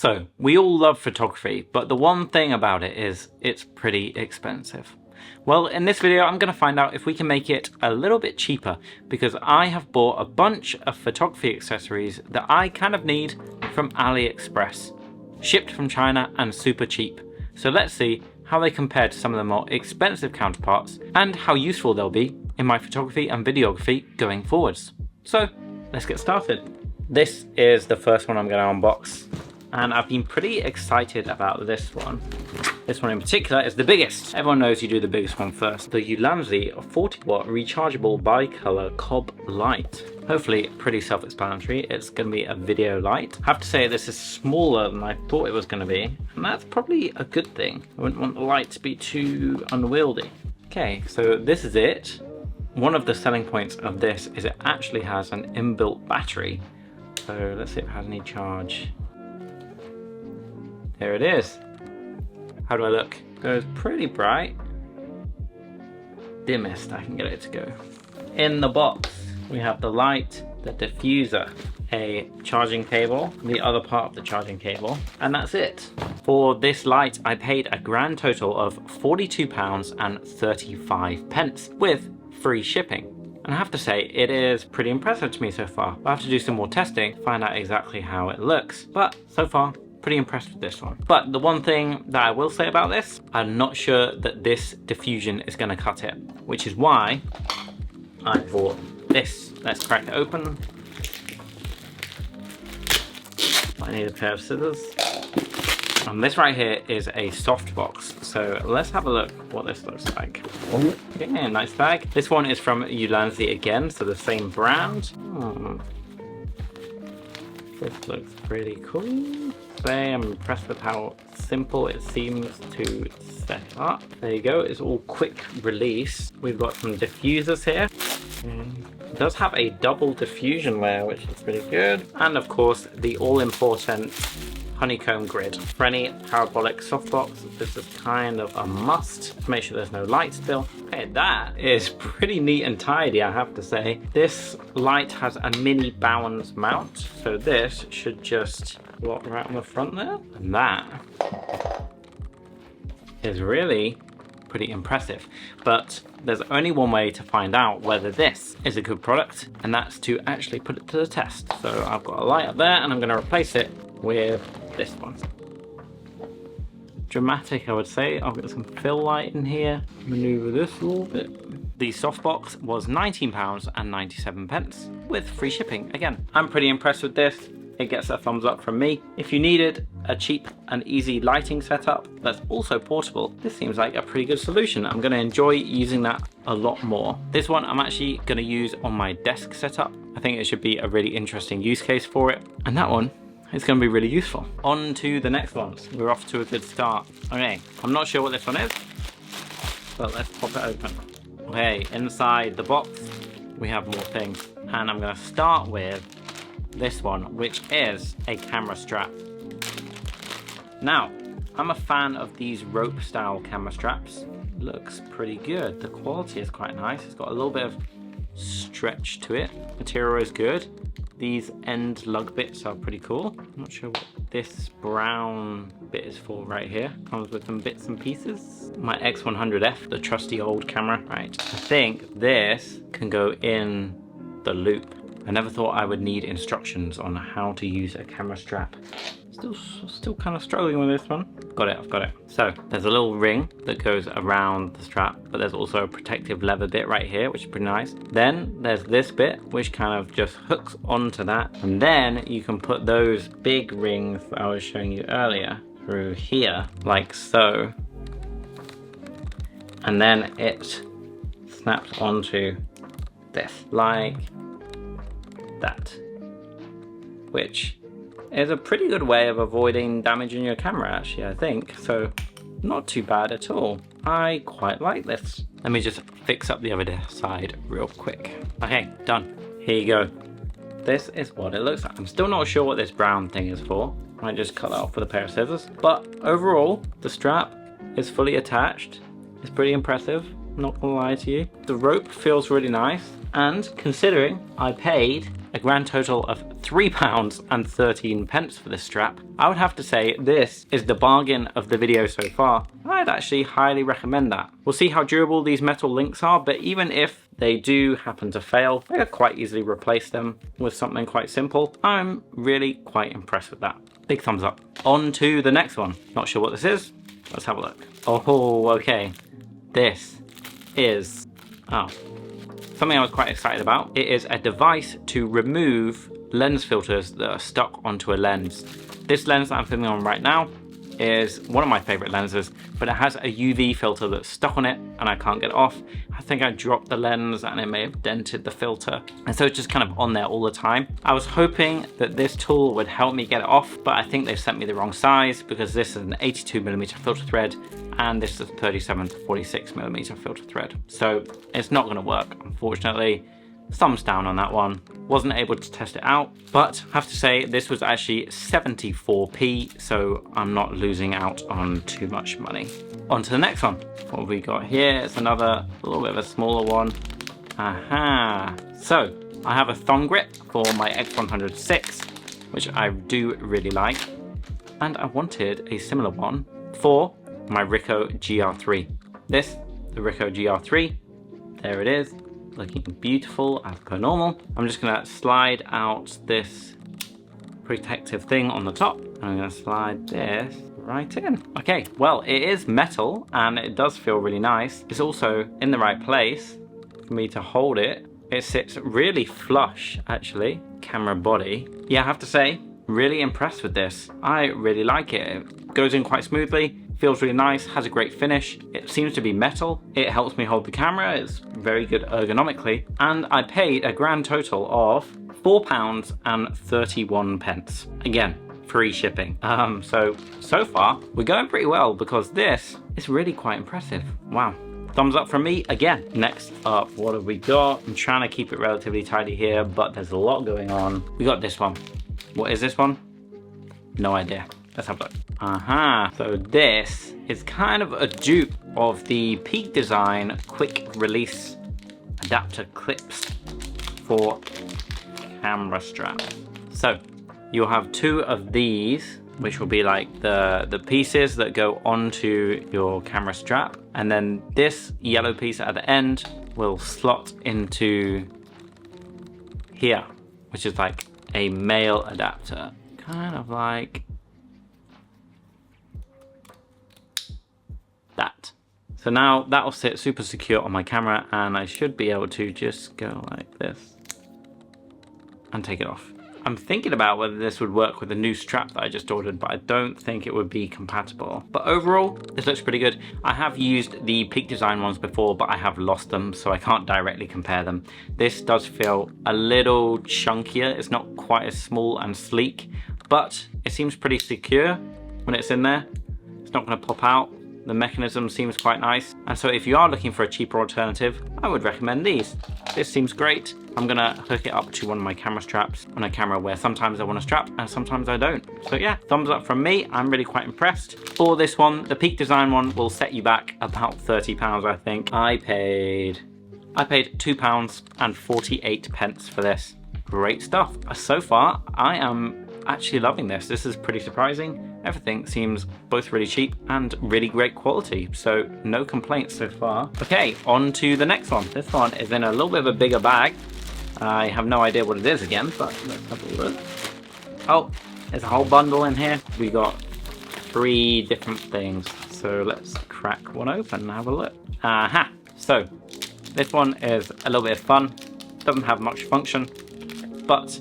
So, we all love photography, but the one thing about it is it's pretty expensive. Well, in this video, I'm going to find out if we can make it a little bit cheaper, because I have bought a bunch of photography accessories that I kind of need from AliExpress, shipped from China and super cheap. So let's see how they compare to some of the more expensive counterparts and how useful they'll be in my photography and videography going forwards. So let's get started. This is the first one I'm going to unbox, and I've been pretty excited about this one. This one in particular is the biggest. Everyone knows you do the biggest one first. The Ulanzi 40-watt rechargeable bicolor cob light. Hopefully pretty self-explanatory. It's going to be a video light. I have to say this is smaller than I thought it was going to be, and that's probably a good thing. I wouldn't want the light to be too unwieldy. Okay, so this is it. One of the selling points of this is it actually has an inbuilt battery. So let's see if it has any charge. There it is. How do I look? Goes pretty bright. Dimmest I can get it to go. In the box, we have the light, the diffuser, a charging cable, the other part of the charging cable, and that's it. For this light, I paid a grand total of £42.35 with free shipping. And I have to say, it is pretty impressive to me so far. I'll have to do some more testing to find out exactly how it looks. But so far, pretty impressed with this one. But the one thing that I will say about this, I'm not sure that this diffusion is going to cut it, which is why I bought this. Let's crack it open. I need a pair of scissors. And this right here is a Softbox. So let's have a look what this looks like. Okay, nice bag. This one is from Ulanzi again, so the same brand. This looks pretty cool. I'm impressed with how simple it seems to set up. There you go, it's all quick release. We've got some diffusers here. It does have a double diffusion layer, which is pretty good. And of course, the all-important honeycomb grid. For any parabolic softbox, this is kind of a must to make sure there's no light spill. Okay, that is pretty neat and tidy, I have to say. This light has a mini balance mount, so this should just lock right on the front there. And that is really pretty impressive. But there's only one way to find out whether this is a good product, and that's to actually put it to the test. So I've got a light up there, and I'm going to replace it with this one. Dramatic, I would say. I've got some fill light in here. Maneuver this a little bit. The Softbox was £19.97 with free shipping. Again, I'm pretty impressed with this. It gets a thumbs up from me. If you needed a cheap and easy lighting setup that's also portable, this seems like a pretty good solution. I'm going to enjoy using that a lot more. This one I'm actually going to use on my desk setup. I think it should be a really interesting use case for it. And that one, it's going to be really useful. On to the next ones. We're off to a good start. Okay, I'm not sure what this one is, but let's pop it open. Okay, inside the box, we have more things. And I'm going to start with this one, which is a camera strap. Now, I'm a fan of these rope style camera straps. Looks pretty good. The quality is quite nice. It's got a little bit of stretch to it. Material is good. These end lug bits are pretty cool. I'm not sure what this brown bit is for right here. Comes with some bits and pieces. My X100F, the trusty old camera. Right, I think this can go in the loop. I never thought I would need instructions on how to use a camera strap. Still kind of struggling with this one. Got it, I've got it. So there's a little ring that goes around the strap, but there's also a protective leather bit right here, which is pretty nice. Then there's this bit, which kind of just hooks onto that. And then you can put those big rings that I was showing you earlier through here, like so. And then it snaps onto this, like that, which is a pretty good way of avoiding damaging your camera, actually, I think. So not too bad at all. I quite like this. Let me just fix up the other side real quick. Okay, done. Here you go. This is what it looks like. I'm still not sure what this brown thing is for. I might just cut that off with a pair of scissors. But overall, the strap is fully attached. It's pretty impressive, not gonna lie to you. The rope feels really nice. And considering I paid a grand total of £3.13 for this strap. I would have to say this is the bargain of the video so far. I'd actually highly recommend that. We'll see how durable these metal links are, but even if they do happen to fail, I could quite easily replace them with something quite simple. I'm really quite impressed with that. Big thumbs up. On to the next one. Not sure what this is. Let's have a look. Oh, okay. This is, something I was quite excited about. It is a device to remove lens filters that are stuck onto a lens. This lens that I'm filming on right now is one of my favorite lenses, but it has a UV filter that's stuck on it and I can't get it off. I think I dropped the lens and it may have dented the filter. And so it's just kind of on there all the time. I was hoping that this tool would help me get it off, but I think they've sent me the wrong size because this is an 82mm filter thread and this is a 37 to 46mm filter thread. So it's not gonna work, unfortunately. Thumbs down on that one. Wasn't able to test it out, but I have to say this was actually 74p, so I'm not losing out on too much money. On to the next one. What have we got here? It's another little bit of a smaller one. Aha! So I have a Thumbgrip for my X100VI, which I do really like, and I wanted a similar one for my Ricoh GR3. The Ricoh GR3, there it is. Looking beautiful as per normal. I'm just gonna slide out this protective thing on the top. I'm gonna slide this right in. Okay, well, it is metal and it does feel really nice. It's also in the right place for me to hold it. It sits really flush, actually. Camera body. Yeah, I have to say, really impressed with this. I really like it. It goes in quite smoothly. Feels really nice, has a great finish. It seems to be metal. It helps me hold the camera. It's very good ergonomically. And I paid a grand total of £4.31. Again, free shipping. So far, we're going pretty well because this is really quite impressive. Wow. Thumbs up from me again. Next up, what have we got? I'm trying to keep it relatively tidy here, but there's a lot going on. We got this one. What is this one? No idea. Let's have a look. Aha, so this is kind of a dupe of the Peak Design quick release adapter clips for camera strap. So you'll have two of these, which will be like the pieces that go onto your camera strap. And then this yellow piece at the end will slot into here, which is like a male adapter. Kind of like that. So now that will sit super secure on my camera and I should be able to just go like this and take it off. I'm thinking about whether this would work with the new strap that I just ordered, but I don't think it would be compatible. But overall, this looks pretty good. I have used the Peak Design ones before, but I have lost them, so I can't directly compare them. This does feel a little chunkier. It's not quite as small and sleek, but it seems pretty secure when it's in there. It's not going to pop out. The mechanism seems quite nice. And so if you are looking for a cheaper alternative, I would recommend these. This seems great. I'm gonna hook it up to one of my camera straps on a camera where sometimes I want a strap and sometimes I don't. So yeah, thumbs up from me. I'm really quite impressed. For this one, the Peak Design one will set you back about £30, I think. I paid £2.48 for this. Great stuff. So far, I am actually loving this. This is pretty surprising. Everything seems both really cheap and really great quality, so no complaints so far. Okay, on to the next one. This one is in a little bit of a bigger bag. I have no idea what it is again, but let's have a look. Oh, there's a whole bundle in here. We got 3 different things, so let's crack one open and have a look. Aha! So, this one is a little bit of fun. Doesn't have much function, but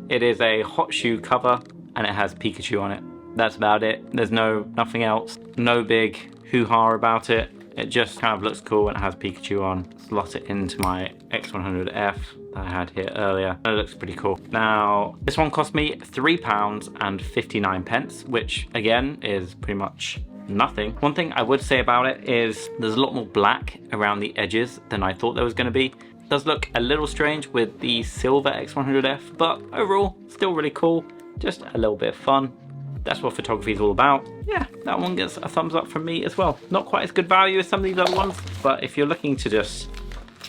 it is a Hotshoe cover and it has Pikachu on it. That's about it. There's nothing else. No big hoo-ha about it. It just kind of looks cool and it has Pikachu on. Slot it into my X100F that I had here earlier. It looks pretty cool. Now, this one cost me £3.59, which again is pretty much nothing. One thing I would say about it is there's a lot more black around the edges than I thought there was going to be. It does look a little strange with the silver X100F, but overall, still really cool. Just a little bit of fun. That's what photography is all about. Yeah, that one gets a thumbs up from me as well. Not quite as good value as some of these other ones, but if you're looking to just,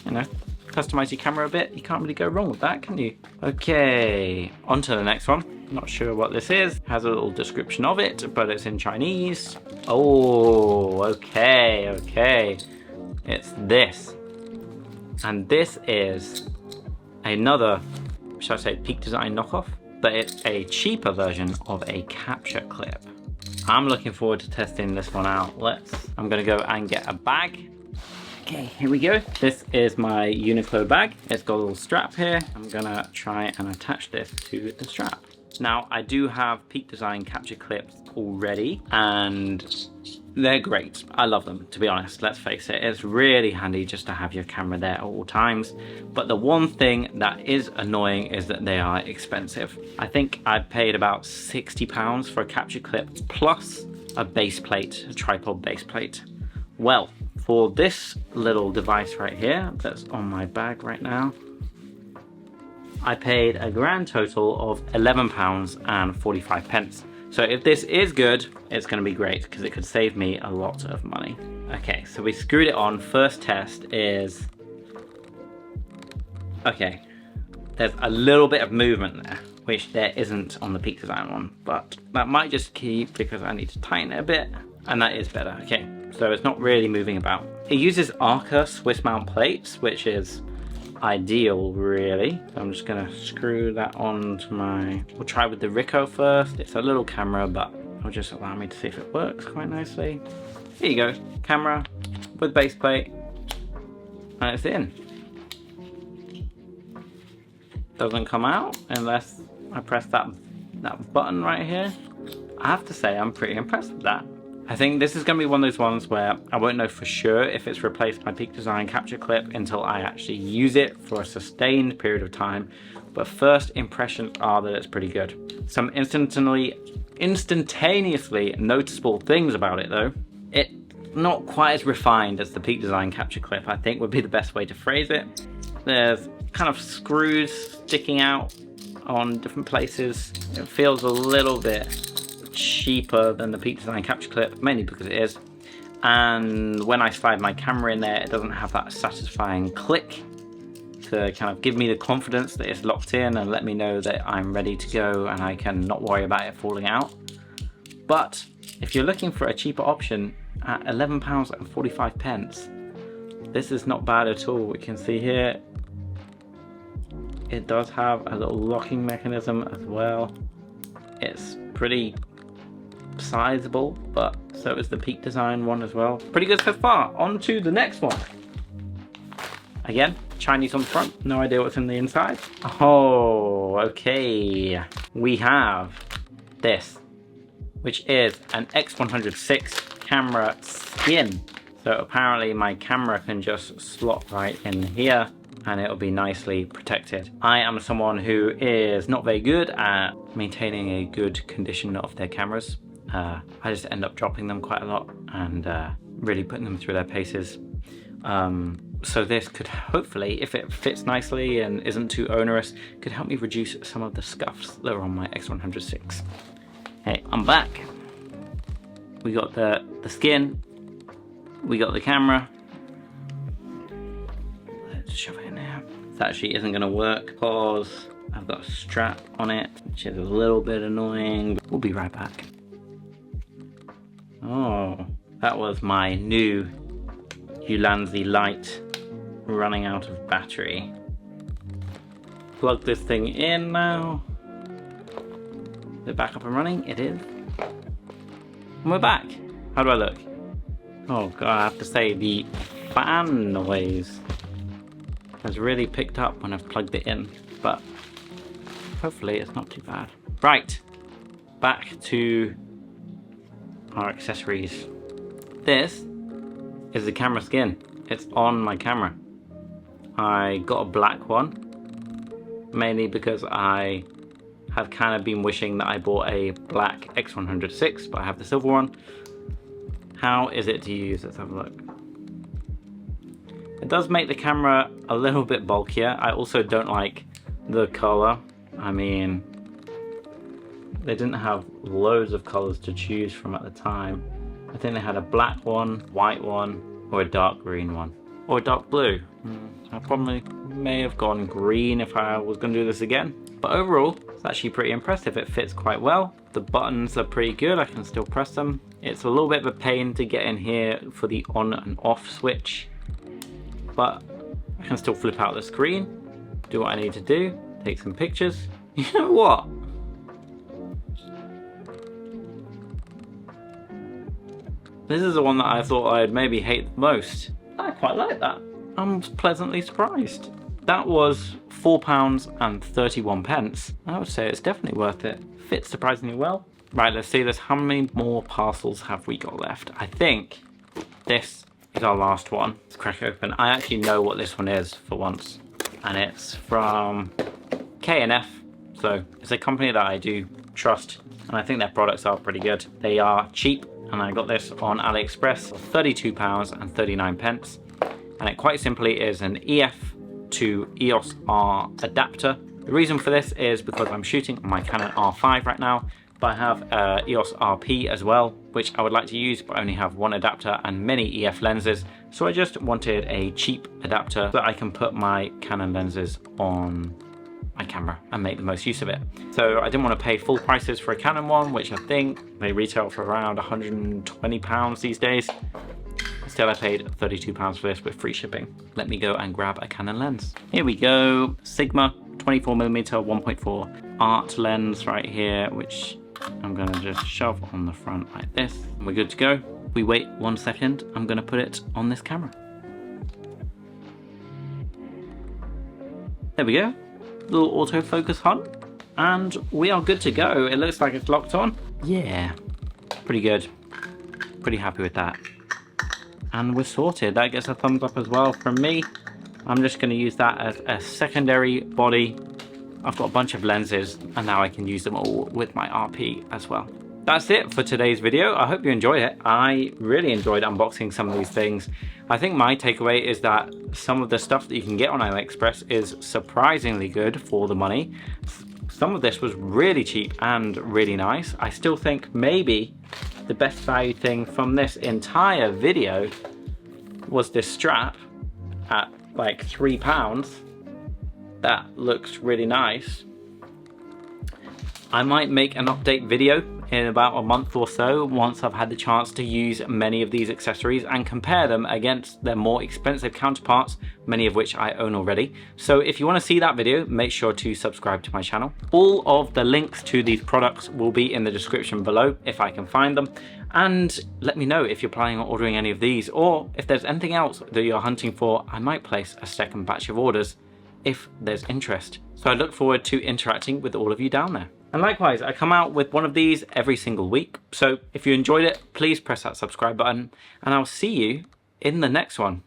you know, customize your camera a bit, you can't really go wrong with that, can you? Okay, on to the next one. Not sure what this is. Has a little description of it, but it's in Chinese. Oh, okay. It's this. And this is another, should I say, Peak Design knockoff? But it's a cheaper version of a capture clip. I'm looking forward to testing this one out. I'm gonna go and get a bag. Okay, here we go. This is my Uniqlo bag. It's got a little strap here. I'm gonna try and attach this to the strap. Now, I do have Peak Design capture clips already, and they're great. I love them, to be honest. Let's face it, it's really handy just to have your camera there at all times. But the one thing that is annoying is that they are expensive. I think I paid about £60 for a capture clip plus a base plate, a tripod base plate. Well, for this little device right here that's on my bag right now, I paid a grand total of £11.45. So if this is good, it's going to be great because it could save me a lot of money. Okay, so we screwed it on. First test is... Okay, there's a little bit of movement there, which there isn't on the Peak Design one, but that might just keep because I need to tighten it a bit, and that is better. Okay, so it's not really moving about. It uses Arca Swiss mount plates, which is ideal, really. So I'm just gonna screw that onto my... We'll try with the Ricoh first. It's a little camera, but it'll just allow me to see if it works quite nicely. Here you go, camera with base plate, and it's in. Doesn't come out unless I press that button right here. I have to say, I'm pretty impressed with that. I think this is going to be one of those ones where I won't know for sure if it's replaced my Peak Design capture clip until I actually use it for a sustained period of time. But first impressions are that it's pretty good. Some instantaneously noticeable things about it though. It's not quite as refined as the Peak Design capture clip, I think would be the best way to phrase it. There's kind of screws sticking out on different places. It feels a little bit cheaper than the Peak Design capture clip, mainly because it is. And when I slide my camera in there, it doesn't have that satisfying click to kind of give me the confidence that it's locked in and let me know that I'm ready to go and I can not worry about it falling out. But if you're looking for a cheaper option at £11.45, this is not bad at all. We can see here it does have a little locking mechanism as well. It's pretty sizable, but so is the Peak Design one as well. Pretty good so far. On to the next one. Again, Chinese on the front, no idea what's in the inside. Oh, okay. We have this, which is an X106 camera skin. So apparently my camera can just slot right in here and it'll be nicely protected. I am someone who is not very good at maintaining a good condition of their cameras. I just end up dropping them quite a lot and really putting them through their paces. So this could hopefully, if it fits nicely and isn't too onerous, could help me reduce some of the scuffs that are on my X106. Hey, I'm back. We got the skin, we got the camera. Let's shove it in there. This actually isn't gonna work because I've got a strap on it, which is a little bit annoying. We'll be right back. Oh, that was my new Ulanzi light running out of battery. Plug this thing in now. Is it back up and running? It is. And we're back. How do I look? Oh god, I have to say the fan noise has really picked up when I've plugged it in, but hopefully it's not too bad. Right, back to our accessories. This is the camera skin. It's on my camera. I got a black one, mainly because I have kind of been wishing that I bought a black X106, but I have the silver one. How is it to use? Let's have a look. It does make the camera a little bit bulkier. I also don't like the color. I mean, they didn't have loads of colors to choose from at the time. I think they had a black one, white one, or a dark green one. or dark blue. I probably may have gone green if I was going to do this again. But overall, it's actually pretty impressive. It fits quite well. The buttons are pretty good. I can still press them. It's a little bit of a pain to get in here for the on and off switch, but I can still flip out the screen, do what I need to do, take some pictures. You know what? This is the one that I thought I'd maybe hate the most. I quite like that. I'm pleasantly surprised. That was £4.31. I would say it's definitely worth it. Fits surprisingly well. Right, let's see this. How many more parcels have we got left? I think this is our last one. Let's crack it open. I actually know what this one is for once. And it's from K&F. So it's a company that I do trust. And I think their products are pretty good. They are cheap. And I got this on AliExpress for £32.39. And it quite simply is an EF to EOS R adapter. The reason for this is because I'm shooting on my Canon R5 right now, but I have EOS RP as well, which I would like to use, but I only have one adapter and many EF lenses. So I just wanted a cheap adapter so that I can put my Canon lenses on my camera and make the most use of it. So I didn't want to pay full prices for a Canon one, which I think they retail for around £120 these days. Instead I paid £32 for this with free shipping. Let me go and grab a Canon lens. Here we go, Sigma 24mm 1.4 art lens right here, which I'm gonna just shove on the front like this. And we're good to go. We wait 1 second, I'm gonna put it on this camera. There we go, little autofocus hunt, and we are good to go. It looks like it's locked on. Yeah, pretty good. Pretty happy with that. And we're sorted. That gets a thumbs up as well from me. I'm just going to use that as a secondary body. I've got a bunch of lenses and now I can use them all with my RP as well. That's it for today's video. I hope you enjoyed it. I really enjoyed unboxing some of these things. I think my takeaway is that some of the stuff that you can get on AliExpress is surprisingly good for the money. Some of this was really cheap and really nice. I still think maybe the best value thing from this entire video was this strap at like £3. That looks really nice. I might make an update video in about a month or so once I've had the chance to use many of these accessories and compare them against their more expensive counterparts, many of which I own already. So if you want to see that video, make sure to subscribe to my channel. All of the links to these products will be in the description below if I can find them. And let me know if you're planning on ordering any of these, or if there's anything else that you're hunting for. I might place a second batch of orders if there's interest. So I look forward to interacting with all of you down there. And likewise, I come out with one of these every single week. So if you enjoyed it, please press that subscribe button and I'll see you in the next one.